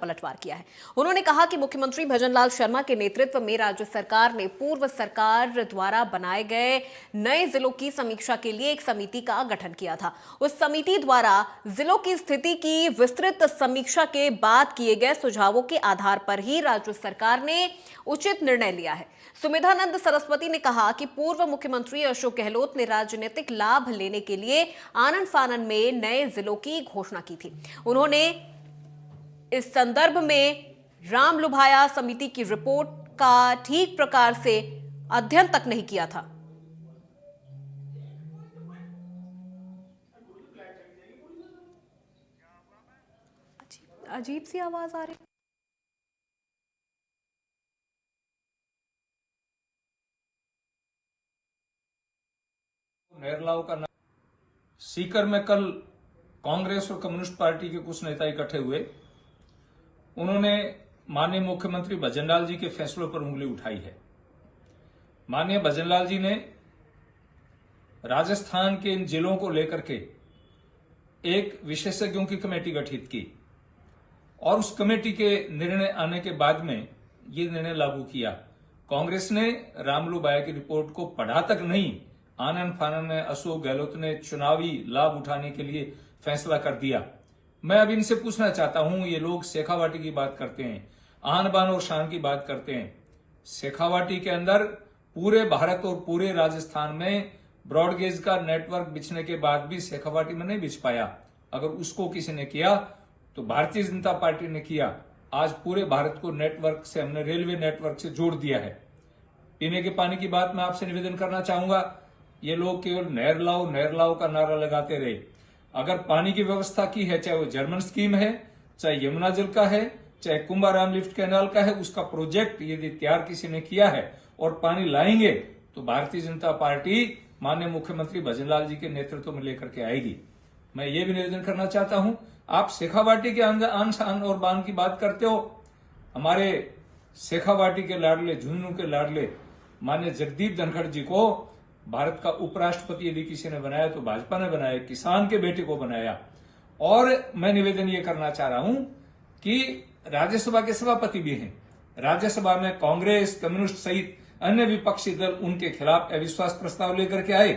पलटवार किया है। उन्होंने कहा कि मुख्यमंत्री भजनलाल शर्मा के नेतृत्व में राज्य सरकार ने पूर्व सरकार द्वारा बनाए गए नए जिलों की समीक्षा के लिए एक समिति का गठन किया था। उस समिति द्वारा जिलों की स्थिति की विस्तृत समीक्षा के बाद किए गए सुझावों के आधार पर ही राज्य सरकार ने उचित निर्णय लिया है। सुमेधानंद सरस्वती ने कहा कि पूर्व मुख्यमंत्री अशोक गहलोत ने राजनीतिक लाभ लेने के लिए आनन फानन में नए जिलों की घोषणा की थी। उन्होंने इस संदर्भ में रामलुभाया समिति की रिपोर्ट का ठीक प्रकार से अध्ययन तक नहीं किया था। अजीब सी आवाज आ रही है। नेरलाव का सीकर में कल कांग्रेस और कम्युनिस्ट पार्टी के कुछ नेता इकट्ठे हुए। उन्होंने माननीय मुख्यमंत्री भजनलाल जी के फैसलों पर उंगली उठाई है। माननीय भजनलाल जी ने राजस्थान के इन जिलों को लेकर के एक विशेषज्ञों की कमेटी गठित की और उस कमेटी के निर्णय आने के बाद में ये निर्णय लागू किया। कांग्रेस ने रामलुभाया की रिपोर्ट को पढ़ा तक नहीं, आनन फानन में अशोक गहलोत ने चुनावी लाभ उठाने के लिए फैसला कर दिया। मैं अब इनसे पूछना चाहता हूं, ये लोग शेखावाटी की बात करते हैं, आन बान और शान की बात करते हैं। शेखावाटी के अंदर पूरे भारत और पूरे राजस्थान में ब्रॉडगेज का नेटवर्क बिछने के बाद भी शेखावाटी में नहीं बिछ पाया। अगर उसको किसी ने किया तो भारतीय जनता पार्टी ने किया। आज पूरे भारत को नेटवर्क से हमने रेलवे नेटवर्क से जोड़ दिया है। पीने के पानी की बात मैं आपसे निवेदन करना चाहूंगा, ये लोग केवल नहर लाओ का नारा लगाते रहे। अगर पानी की व्यवस्था की है, चाहे वो जर्मन स्कीम है, चाहे यमुना जल का है, चाहे कुंभाराम लिफ्ट कैनाल का है, उसका प्रोजेक्ट यदि तैयार किसी ने किया है और पानी लाएंगे तो भारतीय जनता पार्टी माननीय मुख्यमंत्री भजनलाल जी के नेतृत्व में लेकर के आएगी। मैं ये भी निवेदन करना चाहता हूं, आप शेखावाटी के आन शान और बान की बात करते हो। हमारे शेखावाटी के लाडले, झुंझुनू के लाडले माननीय जगदीप धनखड़ जी को भारत का उपराष्ट्रपति यदि किसी ने बनाया तो भाजपा ने बनाया, किसान के बेटे को बनाया। और मैं निवेदन ये करना चाह रहा हूं कि राज्यसभा के सभापति भी हैं, राज्यसभा में कांग्रेस, कम्युनिस्ट सहित अन्य विपक्षी दल उनके खिलाफ अविश्वास प्रस्ताव लेकर के आए।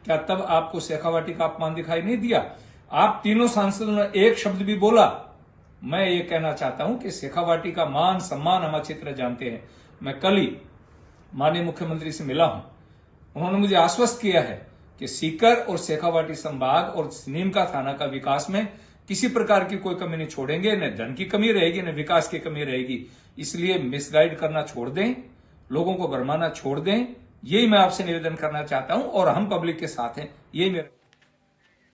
क्या तब आपको शेखावाटी का अपमान दिखाई नहीं दिया? आप तीनों सांसदों ने एक शब्द भी बोला? मैं ये कहना चाहता हूं कि शेखावाटी का मान सम्मान हम अच्छी तरह जानते हैं। मैं कल ही माननीय मुख्यमंत्री से मिला हूं, उन्होंने मुझे आश्वस्त किया है कि सीकर और शेखावाटी संभाग और नीमका थाना का विकास में किसी प्रकार की कोई कमी नहीं छोड़ेंगे। न धन की कमी रहेगी, न विकास की कमी रहेगी। इसलिए मिसगाइड करना छोड़ दें, लोगों को भरमाना छोड़ दें। यही मैं आपसे निवेदन करना चाहता हूं और हम पब्लिक के साथ हैं। यही मेरा